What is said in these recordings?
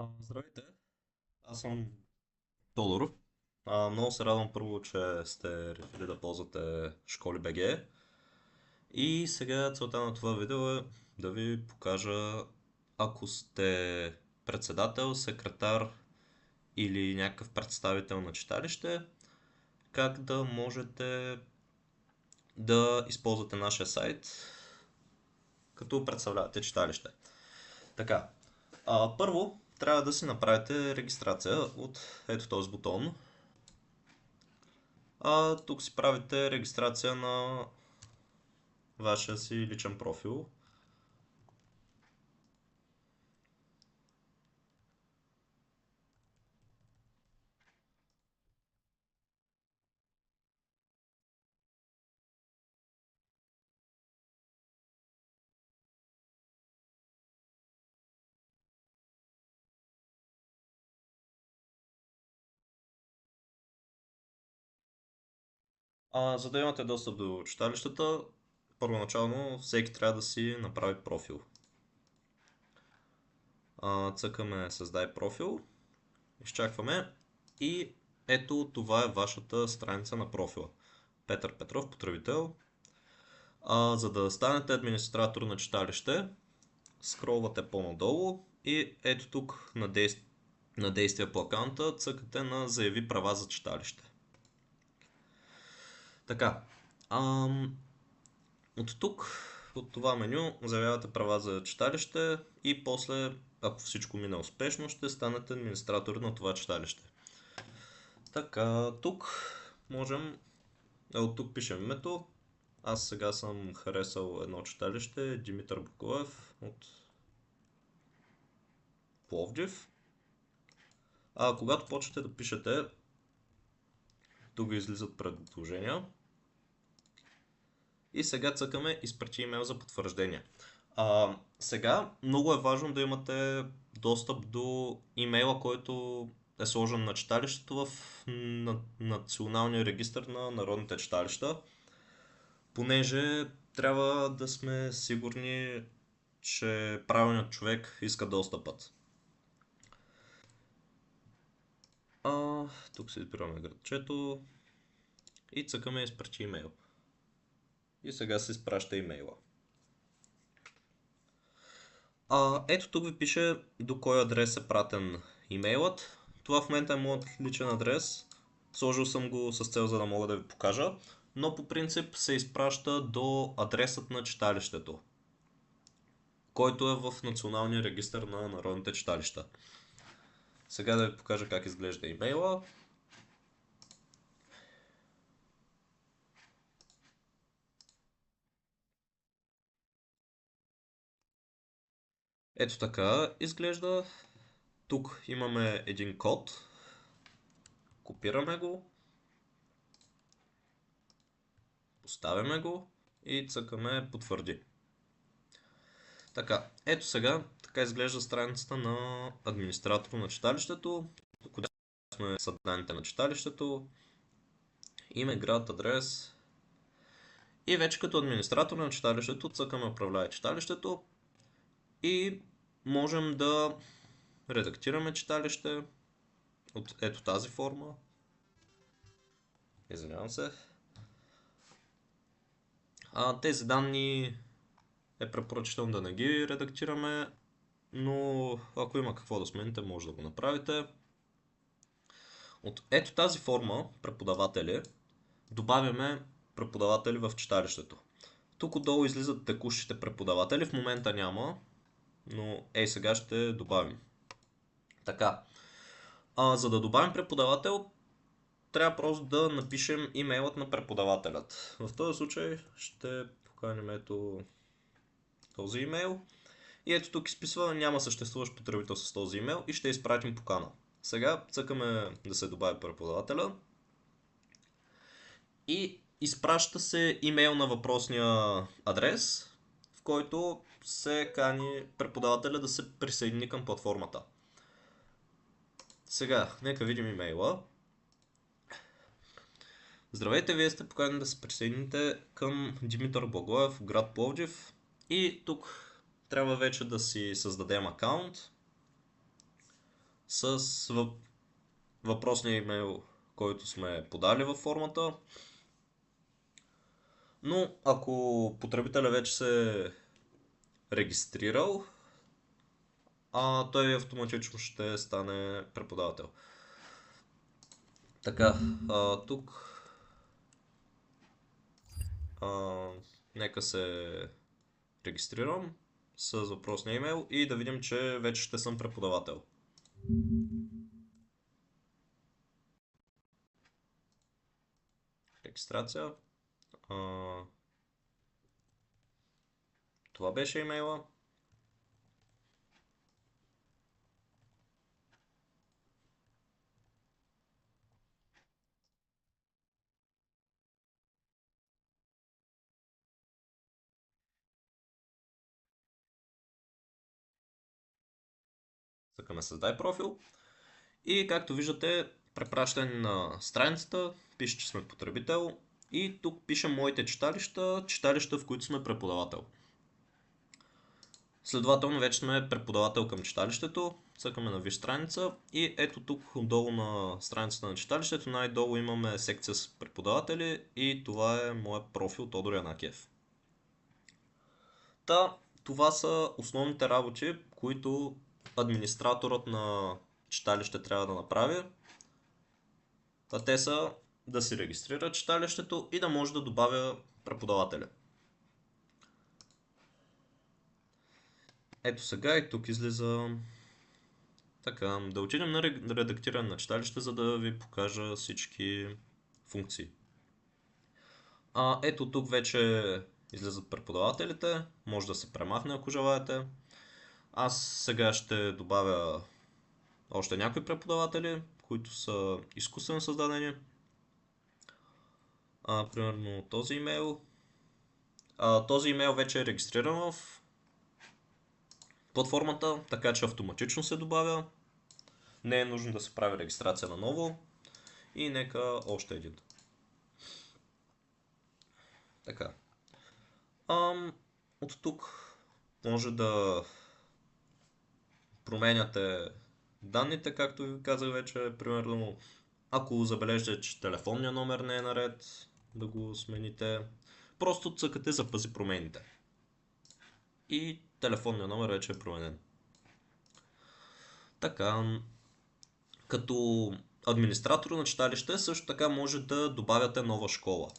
Здравейте, аз съм Тодор. Много се радвам първо, че сте решили да ползвате Школи БГ. И сега целта на това видео е да ви покажа, ако сте председател, секретар или някакъв представител на читалище, как да можете да използвате нашия сайт, като представлявате читалище. Така, първо трябва да си направите регистрация от ето този бутон. Тук си правите регистрация на вашия си личен профил. За да имате достъп до читалищата, първоначално всеки трябва да си направи профил. Цъкаме създай профил, изчакваме и ето това е вашата страница на профила. Петър Петров, потребител. За да станете администратор на читалище, скролвате по-надолу и ето тук на действия по акаунта цъкате на заяви права за читалище. Така, от тук, от това меню, заявявате права за читалище и после, ако всичко мине успешно, ще станете администратор на това читалище. Така, тук можем, от тук пишем името. Аз сега съм харесал едно читалище, Димитър Букоев от Пловдив. Когато почнете да пишете, тук ви излизат предложения. И сега цъкаме изпрати имейл за потвърждение. Сега много е важно да имате достъп до имейла, който е сложен на читалището в Националния регистър на народните читалища, понеже трябва да сме сигурни, че правилният човек иска достъпът. Тук се избираме градчето и цъкаме изпрати имейл. И сега се изпраща имейла. Ето тук ви пише до кой адрес е пратен имейлът. Това в момента е моят личен адрес. Сложил съм го с цел, за да мога да ви покажа. Но по принцип се изпраща до адресът на читалището, който е в Националния регистър на народните читалища. Сега да ви покажа как изглежда имейла. Ето така изглежда. Тук имаме един код. Копираме го. Поставяме го и цъкаме потвърди. Така, ето сега, така изглежда страницата на администратор на читалището. Тук сме са данните на читалището, име, град, адрес. И вече като администратор на читалището цъкаме управлява читалището и можем да редактираме читалище от ето тази форма. Извинявам се. Тези данни е препоръчително да не ги редактираме, но ако има какво да смените, може да го направите. От ето тази форма, преподаватели, добавяме преподаватели в читалището. Тук отдолу излизат текущите преподаватели, в момента няма, но сега ще добавим. Така, за да добавим преподавател, трябва просто да напишем имейлът на преподавателят. В този случай ще поканим ето този имейл. И ето тук изписва няма съществуващ потребител с този имейл и ще изпратим покана. Сега цъкаме да се добави преподавателя и изпраща се имейл на въпросния адрес, в който се кани преподавателя да се присъедини към платформата. Сега, нека видим имейла. Здравейте, вие сте поканени да се присъедините към Димитър Благоев, град Пловдив. И тук трябва вече да си създадем акаунт. с въпросния имейл, който сме подали във формата. Но ако потребителя вече се е регистрирал, той автоматично ще стане преподавател. Така, тук а, нека се регистрирам с въпросния имейл и да видим, че вече ще съм преподавател. Регистрация. Това беше имейла. Цъкаме създай профил. И както виждате, препращане на страницата, пише, че сме потребител. И тук пише моите читалища, читалища, в които сме преподавател. Следователно вече сме преподавател към читалището. Цъкаме на виж страница и ето тук отдолу на страницата на читалището най-долу имаме секция с преподаватели и това е моят профил Тодор Янакиев. Това са основните работи, които администраторът на читалище трябва да направи. Те са да си регистрира читалището и да може да добавя преподавателя. Ето сега и тук излиза. Така, да отидем на редактиране на читалище, за да ви покажа всички функции. Ето тук вече излизат преподавателите, може да се премахне ако желаете. Аз сега ще добавя още някои преподаватели, които са изкуствено създадени. Примерно този имейл. Този имейл вече е регистриран в платформата, така че автоматично се добавя. Не е нужно да се прави регистрация наново. И нека още един. Така. От тук може да променяте данните, както ви казах вече. Примерно, ако забележите, че телефонния номер не е наред, да го смените. Просто цъкате запази промените. И телефонния номер вече е променен. Така, като администратор на читалище също така може да добавяте нова школа.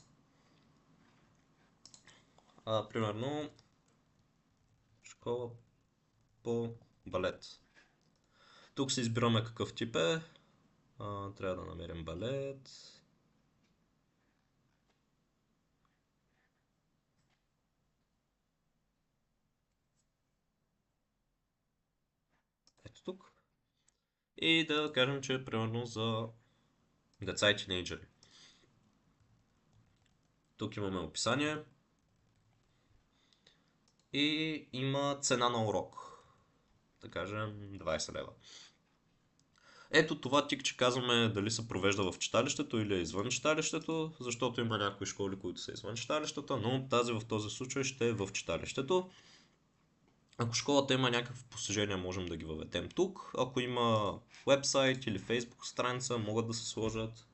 Примерно, школа по балет. Тук се избираме какъв тип е. Трябва да намерим балет. Ето тук. И да кажем, че е примерно за деца и тинейджери. Тук имаме описание. И има цена на урок. Да кажем 20 лева. Ето това тикче казваме дали се провежда в читалището или е извън читалището, защото има някои школи, които са извън читалищата, но тази в този случай ще е в читалището. Ако школата има някакви постижения, можем да ги въведем тук. Ако има вебсайт или фейсбук страница, могат да се сложат.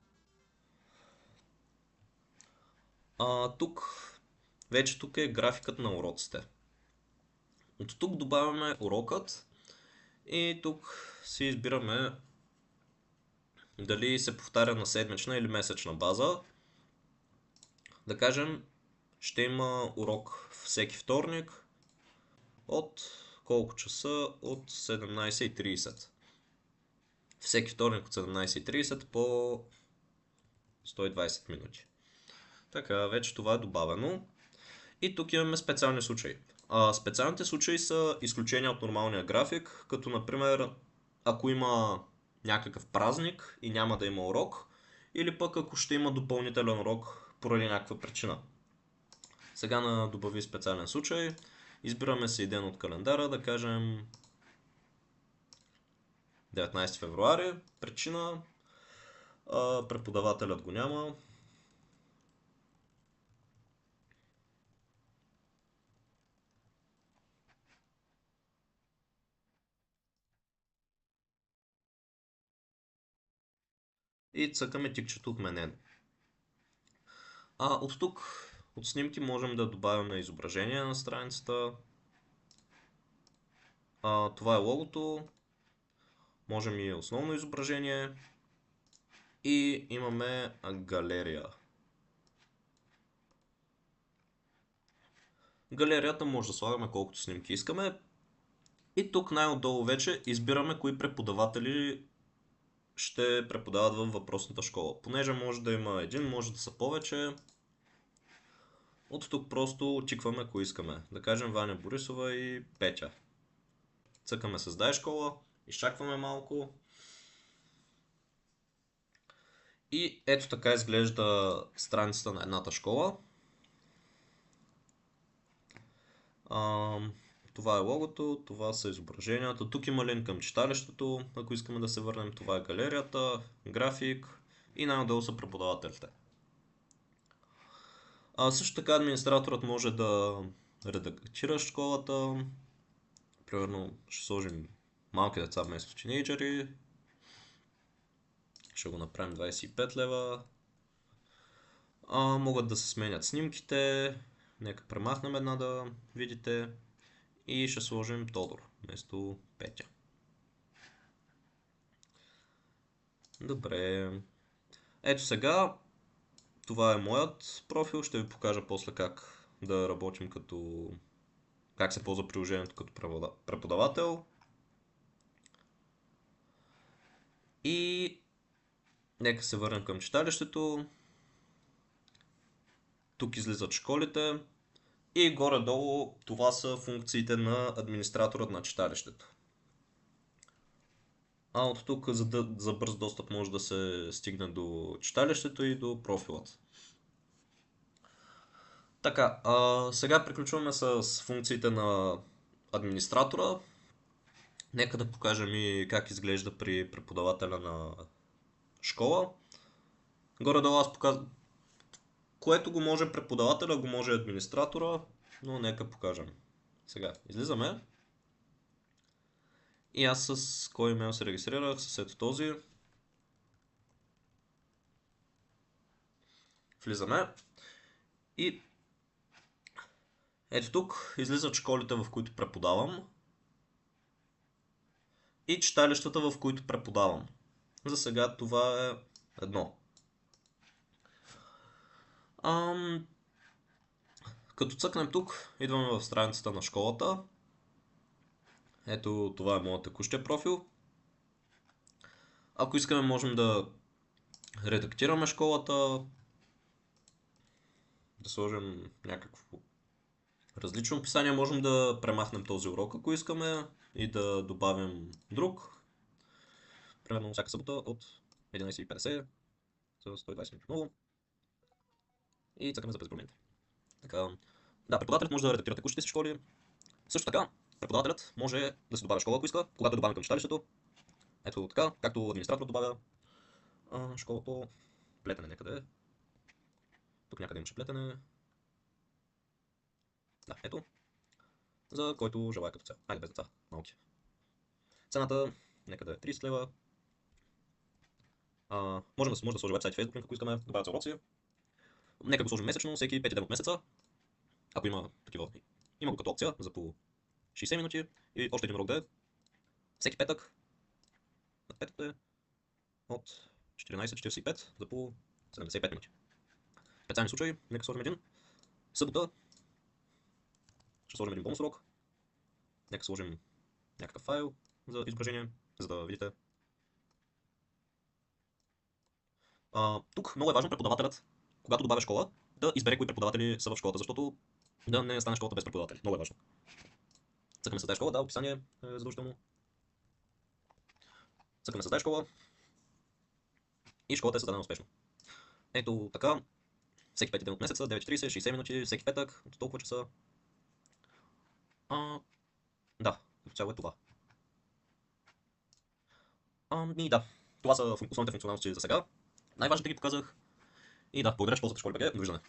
Тук е графикът на уроците. От тук добавяме урокът и тук си избираме дали се повтаря на седмична или месечна база. Да кажем, ще има урок всеки вторник от колко часа? От 17:30. Всеки вторник от 17:30 по 120 минути. Така, вече това е добавено. И тук имаме специални случаи. Специалните случаи са изключения от нормалния график, като например, ако има някакъв празник и няма да има урок, или пък ако ще има допълнителен урок поради някаква причина. Сега на добави специален случай, избираме си ден от календара, да кажем 19 февруари, причина, преподавателят го няма. и цъкаме тикчето отменено. От тук, от снимки можем да добавим изображение на страницата. Това е логото. Можем и основно изображение. И имаме галерия. Галерията може да слагаме колкото снимки искаме. И тук най-отдолу вече избираме кои преподаватели ще преподават във въпросната школа. Понеже може да има един, може да са повече. От тук просто чикваме ако искаме. Да кажем Ваня Борисова и Петя. Цъкаме създай школа, изчакваме малко. И ето така изглежда страницата на едната школа. Това е логото, това са изображенията. Тук има линк към читалището, ако искаме да се върнем. Това е галерията, график и най-отдолу са преподавателите. Също така администраторът може да редактира школата. Примерно ще сложим малки деца вместо тинейджери. Ще го направим 25 лева. Могат да се сменят снимките. Нека премахнем една да видите. И ще сложим Тодор вместо Петя. Добре. Ето сега. Това е моят профил. Ще ви покажа после как да работим като... как се ползва приложението като преподавател. И нека се върнем към читалището. Тук излизат школите. И горе-долу това са функциите на администраторът на читалището. От тук за бърз достъп може да се стигне до читалището и до профилът. Така, сега приключваме с функциите на администратора. Нека да покажем и как изглежда при преподавателя на школа. Горе-долу аз показвам. Което го може преподавателя, го може администратора, но нека покажем. Сега, излизаме. И аз с кой имейл се регистрирах, с ето този. Влизаме. И ето тук излизат школите, в които преподавам. И читалищата, в които преподавам. За сега това е едно. Като цъкнем тук, идваме в страницата на школата. Ето това е моят текущия профил. Ако искаме, можем да редактираме школата, да сложим някакво различно описание. Можем да премахнем този урок, ако искаме, и да добавим друг. Примерно всяка събота от 11:50 за 120 минути отново. И цъкаме за безпромените. Така, да, преподавателят може да редактира текущите си школи. Също така, преподавателят може да се добавя школа, ако иска, когато добавим към читалището. Ето така, както администратор добавя школа по плетене някъде. Тук някъде имаше плетене. Да, ето. За който желая като цяло. Айде без деца, малки. Цената някъде е 30 лева. Може да сложи вебсайт и Facebook, ако искаме, добавят се уроци. Нека го сложим месечно, всеки 5 ден от месеца. Ако има такива. Има го като опция за по 60 минути и още един урок да е. Всеки петък. Петък е от 14:45 за по 75 минути. Специални случаи, нека сложим един. Събота ще сложим един бонус урок. Нека сложим някакъв файл за изображение, за да видите. Тук много е важно преподавателят, когато добавя школа, да избере кои преподаватели са в школата, защото да не стане школата без преподаватели. Много е важно. Цъкаме създай школа, да, описание е задължително. Цъкаме създай школа. И школата е създадена успешно. Ето така. Всеки 5 ден от месеца, 9:30, 60 минути, всеки петък, от толкова часа. Да, в цяло е това. И да, това са основните функционалности за сега. Най-важните ги показах. И да, благодаря, че ползвате Школи БГ. Довиждане.